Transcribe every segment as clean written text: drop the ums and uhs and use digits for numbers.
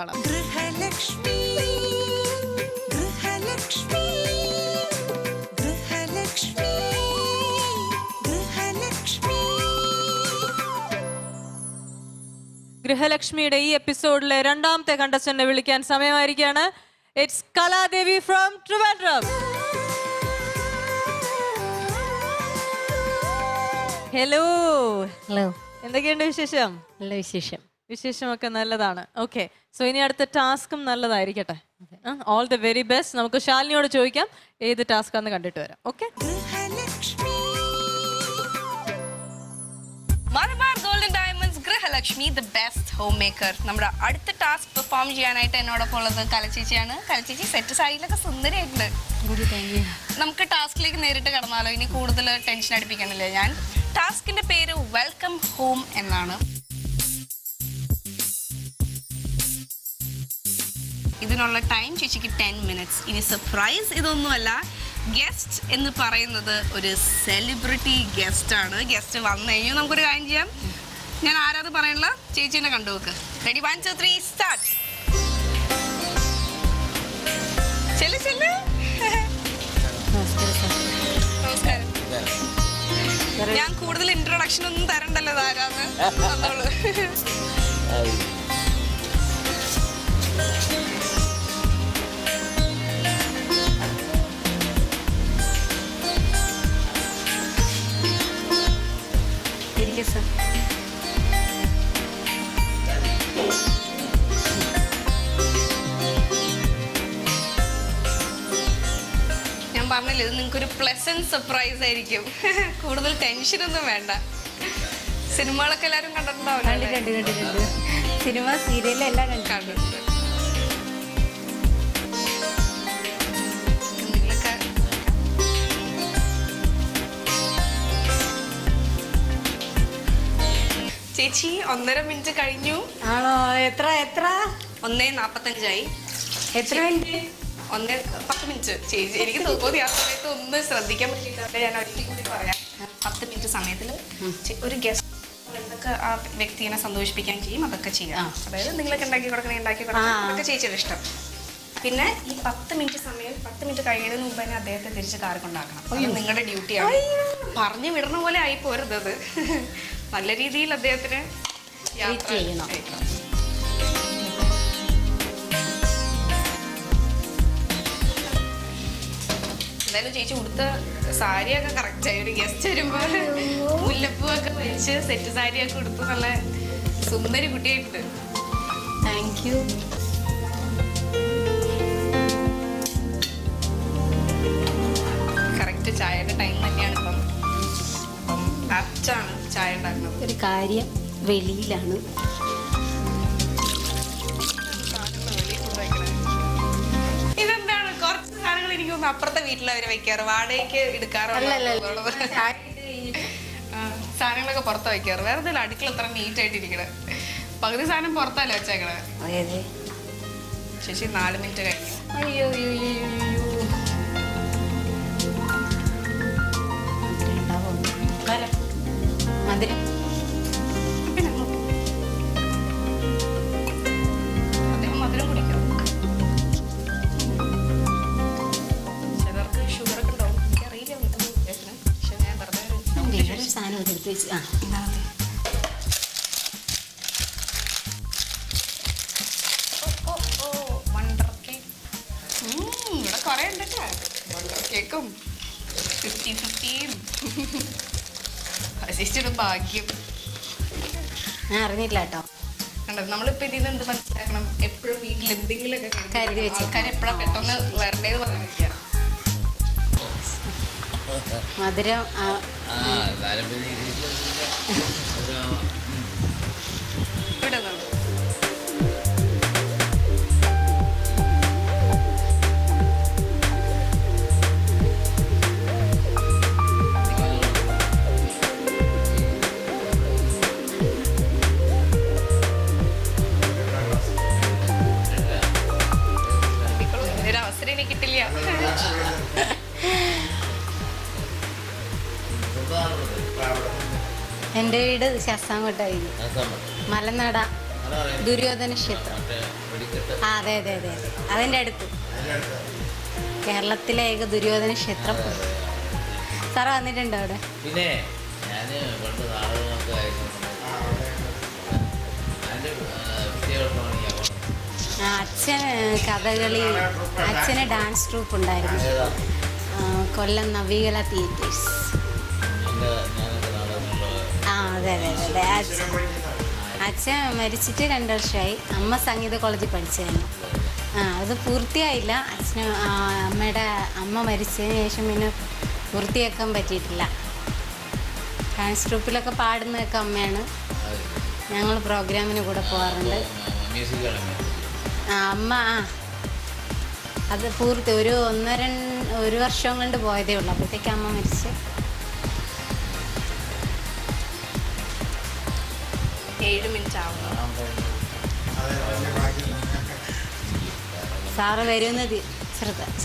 ഗൃഹലക്ഷ്മി ഗൃഹലക്ഷ്മി ഗൃഹലക്ഷ്മി ഗൃഹലക്ഷ്മി. ഗൃഹലക്ഷ്മിയുടെ ഈ എപ്പിസോഡിലെ രണ്ടാമത്തെ കണ്ടസ്റ്റന്റിനെ വിളിക്കാൻ സമയമായിരിക്കുകയാണ്. It's Kaladevi from Trivandrum. Hello hello, എന്തൊക്കെയുണ്ട് വിശേഷം? നല്ല വിശേഷം. വിശേഷമൊക്കെ നല്ലതാണ്. ഓക്കെ, സോ ഇനി അടുത്ത ടാസ്കും നല്ലതായിരിക്കട്ടെ. All the very best. നമുക്ക് ശാലിനിയോട് ചോദിക്കാം ഏത് ടാസ്ക് ആണെന്ന് കണ്ടിട്ട് വരാം. Okay, Malabar golden diamonds Grihalakshmi the best home maker. നമ്മുടെ അടുത്ത ടാസ്ക് പെർഫോം ചെയ്യാനായിട്ട് എന്നോടൊപ്പം ഉള്ളത് കലച്ചേച്ചിയാണ്. കലച്ചേച്ചി സെറ്റ് സാരിയിലൊക്കെ സുന്ദരിയായിട്ടുണ്ട്. നമുക്ക് ടാസ്കിലേക്ക് നേരിട്ട് കടന്നാലോ? ഇനി കൂടുതൽ ടെൻഷൻ അടിപ്പിക്കണില്ലേ ഞാൻ. ടാസ്കിന്റെ പേര് വെൽക്കം ഹോം എന്നാണ്. ഇതിനുള്ള ടൈം ചേച്ചിക്ക് 10 minutes. ഇനി സർപ്രൈസ് ഇതൊന്നുമല്ല, ഗസ്റ്റ് എന്ന് പറയുന്നത് ഒരു സെലിബ്രിറ്റി ഗസ്റ്റ് ആണ്. ഗസ്റ്റ് വന്നു കഴിഞ്ഞാൽ നമുക്കൊരു കാര്യം ചെയ്യാം. ഞാൻ ആരാത് പറയാനുള്ള ചേച്ചീനെ കണ്ടുവെക്ക്. Ready, 1 2 3 start. ചെല്ലു ചെല്ലു. നമസ്കാരം. ഞാൻ കൂടുതൽ ഇൻട്രൊഡക്ഷൻ ഒന്നും തരണ്ടല്ലോ, ആരാന്ന് തന്നോളൂ. ഞാൻ പറഞ്ഞില്ല, ഇത് നിങ്ങൾക്കൊരു പ്ലസന്റ് സർപ്രൈസ് ആയിരിക്കും. കൂടുതൽ ടെൻഷനൊന്നും വേണ്ട. സിനിമകളൊക്കെ എല്ലാവരും കണ്ടിട്ടുണ്ടാവില്ല? സിനിമ സീരിയൽ എല്ലാം കണ്ടിട്ടുണ്ട്. എന്തെങ്കിലുമൊക്കെ ചേച്ചി 1.5 minute കഴിഞ്ഞു. ആണോ? എത്ര 1:45 എത്ര മിനിറ്റ്? 10 minute. ചേച്ചി എനിക്ക് തോന്നി ആ സമയത്ത് ഒന്ന് ശ്രദ്ധിക്കാൻ പറ്റിയിട്ടുണ്ട്. ഞാൻ ഒരിക്കൽ കൂടി പറയാം. 10 minute സമയത്തിൽ ഒരു ഗസ്റ്റ് എന്തൊക്കെ ആ വ്യക്തിനെ സന്തോഷിപ്പിക്കാൻ ചെയ്യും അതൊക്കെ ചെയ്യാം. അതായത് എന്തെങ്കിലുമൊക്കെ ഉണ്ടാക്കി കൊടുക്കണം അതൊക്കെ ചേച്ചിയുടെ ഇഷ്ടം. പിന്നെ ഈ 10 minute സമയം 10 minute കഴിയുന്നതിന് മുമ്പ് തന്നെ അദ്ദേഹത്തെ തിരിച്ച് കാർ കൊണ്ടാക്കണം. അത് നിങ്ങളുടെ ഡ്യൂട്ടിയാണ്. പറഞ്ഞു വിടണ പോലെ ആയി പോരുന്നത്. നല്ല രീതിയിൽ അദ്ദേഹത്തിന് യാത്ര ചെയ്യണം. എന്തായാലും ചേച്ചി ഉടുത്ത സാരിയൊക്കെ കറക്റ്റായി. ഒരു ഗസ്റ്റ് വരുമ്പോൾ മുല്ലപ്പൂവൊക്കെ വെച്ച് സെറ്റ് സാരിയൊക്കെ ഉടുത്ത് നല്ല സുന്ദരി കുട്ടിയായിട്ടുണ്ട്. Thank you. കറക്റ്റ് ചായയുടെ ടൈം തന്നെയാണ് ഇപ്പം. അപ്പം ആപ്റ്റാണ് ചായ ഉണ്ടാക്കുന്നത്. ഒരു കാര്യം, വെളിയിലാണ്. ഇതെന്താണ് കുറച്ച് സാധനങ്ങൾ എനിക്ക് തോന്നുന്നു അപ്പുറത്തെ വീട്ടിലവര് വെക്കാറ്, വാടകയ്ക്ക് എടുക്കാറുള്ള സാധനങ്ങളൊക്കെ പുറത്ത് വെക്കാറ്. വേറെ എന്തെങ്കിലും അടുക്കള എത്ര നീറ്റ് ആയിട്ടിരിക്കണേ. പകുതി സാധനം പുറത്തല്ലേ വെച്ചേക്കണേ. ശേഷി 4 minute കഴിഞ്ഞു. അയ്യോ മധുരം അദ്ദേഹം മധുരം കുടിക്കും. ചിലർക്ക് ഷുഗർ ഒക്കെ ഉണ്ടാവും. എനിക്കറിയില്ല പക്ഷെ ഞാൻ വേറൊരു സാധനം എടുത്ത് വെച്ച് വണ്ടർ കേക്ക്. ഇവിടെ കുറെ ഉണ്ട് കേട്ടോ. വണ്ടർ കേക്കും 50-50. അസിസ്റ്റഡ് ഭാഗ്യം. ഞാൻ അറിഞ്ഞില്ല കേട്ടോ. കണ്ടത് നമ്മളിപ്പോ ഇതിൽ നിന്ന് എന്ത് മനസ്സിലാക്കണം? എപ്പോഴും വീട്ടിൽ എന്തെങ്കിലുമൊക്കെ കരുതി വെച്ച് ആൾക്കാർ എപ്പോഴാണ് പെട്ടെന്ന് വരണ്ടേന്ന് പറഞ്ഞിരിക്കുക. മധുരം ഇവിടെ നിന്നുണ്ട്. ഒരു അവസരം എനിക്ക് കിട്ടില്ല. എൻ്റെ വീട് ശാസ്താംകോട്ടായിരുന്നു. മലനാട ദുര്യോധന ക്ഷേത്രം. ആ അതെ അതെ അതെ അതെ അതിൻ്റെ അടുത്ത് കേരളത്തിലെ ഏക ദുര്യോധന ക്ഷേത്രം. സാറ് വന്നിട്ടുണ്ടോ അവിടെ? പിന്നെ ഞാൻ പണ്ട് നാടകമൊക്കെ ആയിരുന്നു അതിൻ്റെ വിദ്യാഭ്യാസമാണ് ഞാൻ അച്ഛൻ കഥകളി, അച്ഛന് ഡാൻസ് ട്രൂപ്പ് ഉണ്ടായിരുന്നു, കൊല്ലം നവീകല തിയേറ്റേഴ്സ്. ആ അതെ അതെ അതെ അച്ഛൻ മരിച്ചിട്ട് 2 വർഷമായി. അമ്മ സംഗീത കോളേജിൽ പഠിച്ചായിരുന്നു. അത് പൂർത്തിയായില്ല. അമ്മയുടെ അമ്മ മരിച്ചതിന് ശേഷം പിന്നെ പൂർത്തിയാക്കാൻ പറ്റിയിട്ടില്ല. ഡാൻസ് ട്രൂപ്പിലൊക്കെ പാടുന്നതൊക്കെ അമ്മയാണ്. ഞങ്ങൾ പ്രോഗ്രാമിന് കൂടെ പോകാറുണ്ട്. അമ്മ അത് ഒരു 1 വർഷം കൊണ്ട് പോയതേ ഉള്ളൂ. അപ്പോഴത്തേക്ക് അമ്മ മരിച്ച്. 7 മിനിറ്റ് ആവുന്നു. സാറ് വരുന്നത് ശ്രദ്ധിച്ച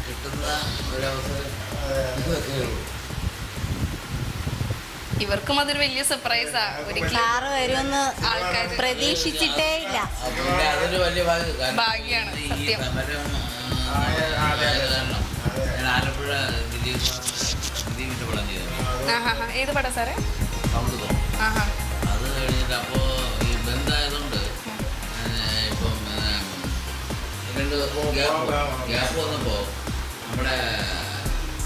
കിട്ടുന്ന ഒരവസരം ഇവർക്കും അതൊരു വലിയ സർപ്രൈസാ. ഒരിക്കലും സാറ് വരുമെന്ന് ആൾക്കാർ പ്രതീക്ഷിച്ചിട്ടേ ഇല്ല. അതൊരു വലിയ ഭാഗ്യാണ്, സത്യം. ഞാൻ ആലപ്പുഴ ദിലീപിന്റെ പടം ചെയ്തു. ഏത് പടം സാറേ? സൗഹൃദം. അത് കഴിഞ്ഞിട്ട് അപ്പോൾ ഈ ബന്ധായതുകൊണ്ട് ഇപ്പം 2 ഗ്യാപ്പ് വന്നപ്പോൾ നമ്മുടെ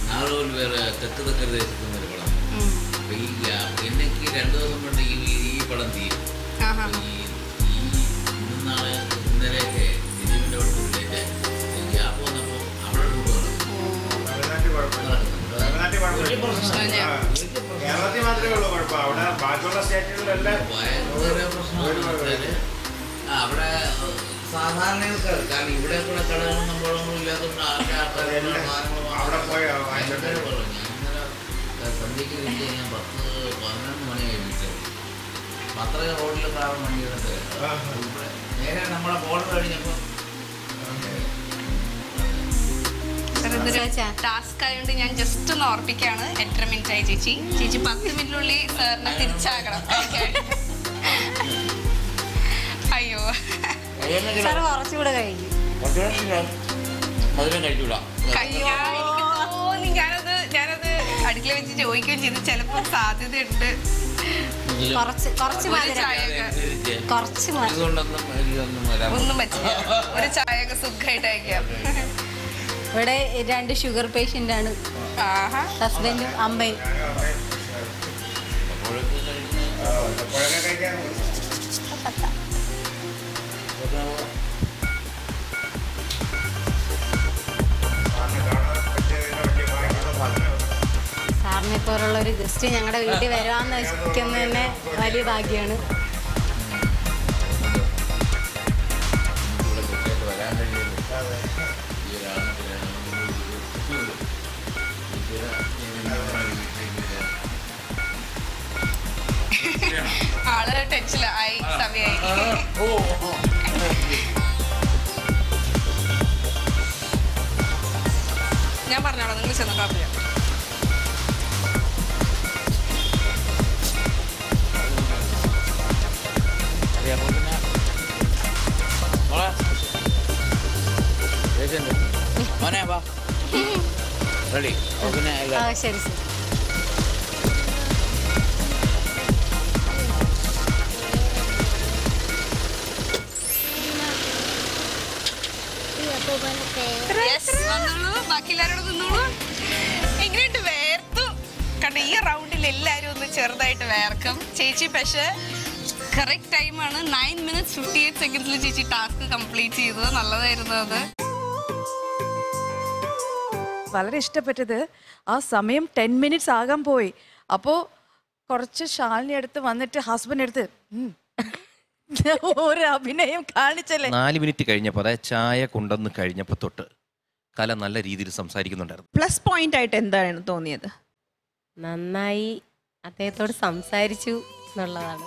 4 പേര് തെക്ക് ദേശത്തുനിന്നൊരു പടം. അപ്പം ഈ എനിക്ക് 2 ദിവസം കൊണ്ട് ഈ പടം തീരും. നാളെ ഇന്നലെയൊക്കെ ദിലീപിൻ്റെ പടത്തിലേക്ക് ഗ്യാപ്പ് വന്നപ്പോൾ അവിടെ കേരളത്തിൽ മാത്രമേ ഉള്ളൂ കുഴപ്പം. അവിടെ ബാക്കിയുള്ള സ്റ്റേറ്റുകളിലെല്ലാം ഭയങ്കര പ്രശ്നമാണ്. അവിടെ സാധാരണ കാരണം ഇവിടെ കൂടെ കടകളും നമ്മളൊന്നും ഇല്ലാത്തതുകൊണ്ട് അവിടെ പോയി ഞാൻ സന്ധ്യയ്ക്ക് വിളിച്ച് ഞാൻ 10-11 മണിയായി വിളിച്ചത്. അത്ര റോഡിൽ പ്രാവം വണ്ടികളൊക്കെ നേരെ നമ്മളെ ബോർഡർ കഴിഞ്ഞപ്പോൾ ടാസ്ക് ആയതുകൊണ്ട് ഞാൻ ജസ്റ്റ് ഒന്ന് ഓർപ്പിക്കാണ്. 8.5 മിനിറ്റ് ആയി ചേച്ചി. 10 മിനിറ്റിനുള്ളിൽ സാറിനെ തിരിച്ചാകണം. അയ്യോ സാറ് കുറച്ചുകൂടെ കഴിക്കും. മധുരം കഴിക്കൂല. തോന്നി. ഞാനത് അടുക്കള വെച്ച് ചോദിക്കുകയും ചെയ്ത് ചിലപ്പോൾ സാധ്യതയുണ്ട്. കുറച്ച് ഒന്നും പറ്റില്ല. ഒരു ചായയൊക്കെ സുഖമായിട്ട് അയക്കാം. ഇവിടെ 2 ഷുഗർ പേഷ്യൻ്റ് ആണ്, ഹസ്ബൻഡും അമ്മയും. സാറിനെ പോലുള്ള ഒരു ഗസ്റ്റ് ഞങ്ങളുടെ വീട്ടിൽ വരാമെന്ന് വെക്കുന്നത് തന്നെ വലിയ ഭാഗ്യമാണ്. ആള് ടെൻഷനായി സമയമായി. ഞാൻ പറഞ്ഞോളാം, നിങ്ങൾ ചെന്ന് കാപ്പി ചെയ്യാം. ശരി ശരി. ബാക്കി എല്ലാവരോടും നിന്നോളൂ. എങ്ങനെയുണ്ട്? വേർത്തു കണ്ട. ഈ റൗണ്ടിൽ എല്ലാവരും ഒന്ന് ചെറുതായിട്ട് വേർക്കും. ചേച്ചി പക്ഷേ കറക്റ്റ് ടൈമാണ്. 9 minutes 58 seconds ചേച്ചി ടാസ്ക് കംപ്ലീറ്റ് ചെയ്തത്. നല്ലതായിരുന്നു അത്. വളരെ ഇഷ്ടപ്പെട്ടത് ആ സമയം 10 minutes ആകാൻ പോയി. അപ്പോൾ കുറച്ച് ശാലിനി അടുത്ത് വന്നിട്ട് ഹസ്ബൻഡ് എടുത്ത് ഒരു അഭിനയം കാണിച്ചല്ലേ. 4 മിനിറ്റ് കഴിഞ്ഞപ്പോൾ അതായത് ചായ കൊണ്ടുവന്ന് കഴിഞ്ഞപ്പോൾ തൊട്ട് കല നല്ല രീതിയിൽ സംസാരിക്കുന്നുണ്ടായിരുന്നു. പ്ലസ് പോയിന്റ് ആയിട്ട് എന്താണ് തോന്നിയത്? നന്നായി അദ്ദേഹത്തോട് സംസാരിച്ചു എന്നുള്ളതാണ്.